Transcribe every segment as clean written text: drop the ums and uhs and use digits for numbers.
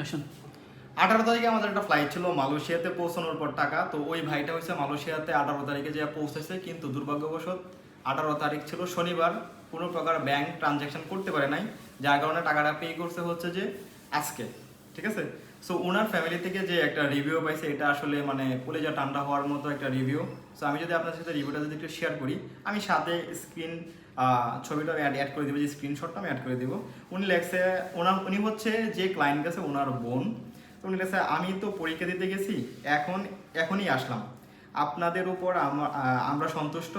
আসুন। 18 তারিখে আমাদের একটা ফ্লাইট ছিল মালয়েশিয়াতে পৌঁছানোর পর টাকা, তো ওই ভাইটা হচ্ছে মালয়েশিয়াতে 18 তারিখে যে পৌঁছেছে, কিন্তু দুর্ভাগ্যবশত 18 তারিখ ছিল শনিবার, কোনো প্রকার ব্যাংক ট্রানজ্যাকশন করতে পারে নাই, যার কারণে টাকাটা পে করছে হচ্ছে যে আজকে। ঠিক আছে। সো ওনার ফ্যামিলি থেকে যে একটা রিভিউ পাইছে, এটা আসলে মানে কলেজা ঠান্ডা হওয়ার মতো একটা রিভিউ। সো আমি যদি আপনার সাথে রিভিউটা যদি একটু শেয়ার করি, আমি সাথে স্ক্রিন ছবিটা অ্যাড করে দিব, যে স্ক্রিনশটটা আমি অ্যাড করে দিব। উনি লেখছে, উনি হচ্ছে যে ক্লায়েন্ট গেছে ওনার বোন। তো উনি লেখছে, আমি তো পরীক্ষা দিতে গেছি, এখনই আসলাম। আপনাদের উপর আমরা সন্তুষ্ট।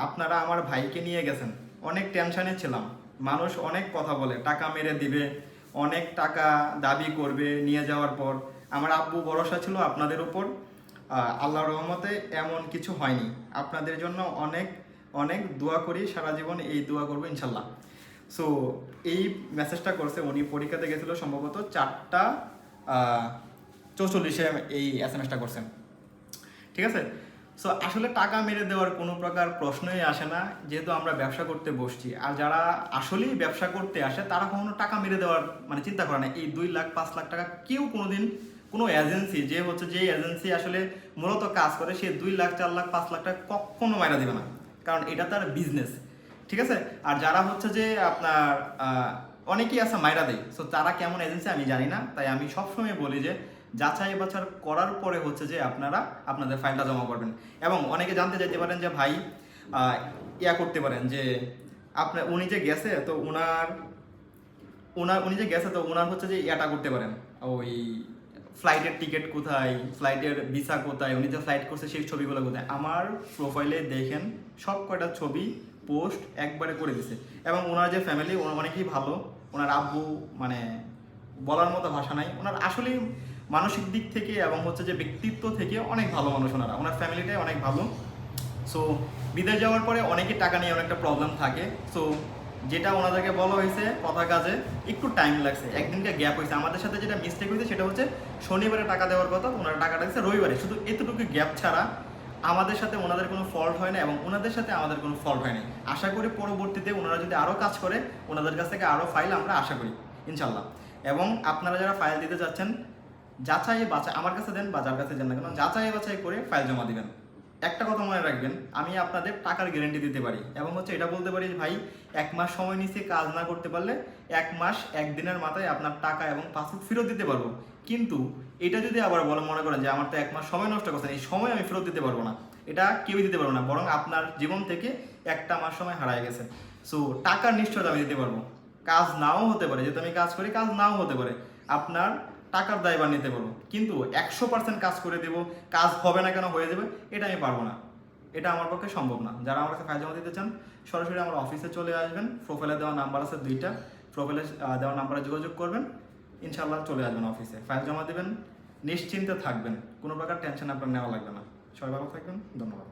আপনারা আমার ভাইকে নিয়ে গেছেন, অনেক টেনশনে ছিলাম। মানুষ অনেক কথা বলে, টাকা মেরে দিবে, অনেক টাকা দাবি করবে নিয়ে যাওয়ার পর। আমার আব্বু ভরসা ছিল আপনাদের উপর। আল্লাহর রহমতে এমন কিছু হয়নি। আপনাদের জন্য অনেক অনেক দোয়া করি, সারা জীবন এই দোয়া করবো ইনশাল্লাহ। সো এই মেসেজটা করছে, উনি পরীক্ষাতে গেছিলো সম্ভবত 4:44-এ এই SMS-টা করছেন। ঠিক আছে। সো আসলে টাকা মেরে দেওয়ার কোনো প্রকার প্রশ্নই আসে না, যেহেতু আমরা ব্যবসা করতে বসছি। আর যারা আসলেই ব্যবসা করতে আসে, তারা কখনো টাকা মেরে দেওয়ার মানে চিন্তা করে না। এই 2 লাখ 5 লাখ টাকা কেউ কোনোদিন, কোনো এজেন্সি যে এজেন্সি আসলে মূলত কাজ করে, সে 2 লাখ 4 লাখ 5 লাখ টাকা কখনো মাইরা দেবে না, কারণ এটা তার বিজনেস। ঠিক আছে। আর যারা হচ্ছে যে আপনার অনেকেই আছে মাইরা দেয়, সো তারা কেমন এজেন্সি আমি জানি না। তাই আমি সবসময় বলি যে যাচাই বাছাই করার পরে হচ্ছে যে আপনারা আপনাদের ফাইলটা জমা করবেন। এবং অনেকে জানতে চাইতে পারেন যে ভাই ইয়া করতে পারেন যে আপনার উনি যে গেছে, তো উনি যে গেছে, তো ওনার হচ্ছে যে ইয়াটা করতে পারেন, ওই ফ্লাইটের টিকিট কোথায়, ফ্লাইটের ভিসা কোথায়, উনি যে ফ্লাইট করছে সেই ছবিগুলো কোথায়। আমার প্রোফাইলে দেখেন সব কয়টা ছবি পোস্ট একবারে করে দিছে। এবং ওনার যে ফ্যামিলি, অনেকেই ভালো। ওনার আব্বু মানে বলার মতো ভাষা নাই। ওনার আসলেই মানসিক দিক থেকে এবং হচ্ছে যে ব্যক্তিত্ব থেকে অনেক ভালো মানুষ ওনার ফ্যামিলিটাই অনেক ভালো। সো বিদেশ যাওয়ার পরে অনেকে টাকা নিয়ে অনেকটা প্রবলেম থাকে। সো যেটা ওনাদেরকে বলা হয়েছে কথা কাজে একটু টাইম লাগছে, একদিনকে গ্যাপ হয়েছে। আমাদের সাথে যেটা মিস্টেক হয়েছে সেটা হচ্ছে শনিবারে টাকা দেওয়ার কথা, ওনারা টাকাটা দিচ্ছে রবিবারে। শুধু এতটুকু গ্যাপ ছাড়া আমাদের সাথে ওনাদের কোনো ফল্ট হয় না, এবং ওনাদের সাথে আমাদের কোনো ফল্ট হয় না। আশা করি পরবর্তীতে ওনারা যদি আরও কাজ করে, ওনাদের কাছ থেকে আরও ফাইল আমরা আশা করি ইনশাল্লাহ। এবং আপনারা যারা ফাইল দিতে চাচ্ছেন, যাচাই বাছাই আমার কাছে দেন বা যার কাছে দেন না কেন, যাচাই বাছাই করে ফাইল জমা দিবেন। একটা কথা মনে রাখবেন, আমি আপনাদের টাকার গ্যারেন্টি দিতে পারি, এবং হচ্ছে এটা বলতে পারি ভাই 1 মাস সময় নিচ্ছে কাজ না করতে পারলে 1 মাস 1 দিনের মাথায় আপনার টাকা এবং পাসপোর্ট ফেরত দিতে পারবো। কিন্তু এটা যদি আবার মনে করেন যে আমার তো 1 মাস সময় নষ্ট করছেন, এই সময় আমি ফেরত দিতে পারবো না, এটা কেউই দিতে পারবো না, বরং আপনার জীবন থেকে একটা মাস সময় হারায় গেছে। সো টাকার নিশ্চয়তা আমি দিতে পারবো। কাজ নাও হতে পারে, যেহেতু আমি কাজ করি, কাজ নাও হতে পারে, আপনার টাকার দায়ভার নিতে পারবো। কিন্তু 100% কাজ করে দেবো, কাজ হবে না কেন হয়ে যাবে, এটা আমি পারবো না, এটা আমার পক্ষে সম্ভব না। যারা আমার কাছে ফাইল জমা দিতে চান, সরাসরি আমার অফিসে চলে আসবেন। প্রোফাইলে দেওয়া নাম্বার আছে 2টা, প্রোফাইলে দেওয়া নাম্বারে যোগাযোগ করবেন, ইনশাল্লাহ চলে আসবেন অফিসে, ফাইল জমা দেবেন, নিশ্চিন্তে থাকবেন, কোনো প্রকার টেনশন আপনার নেওয়া লাগবে না। সবাই ভালো থাকবেন, ধন্যবাদ।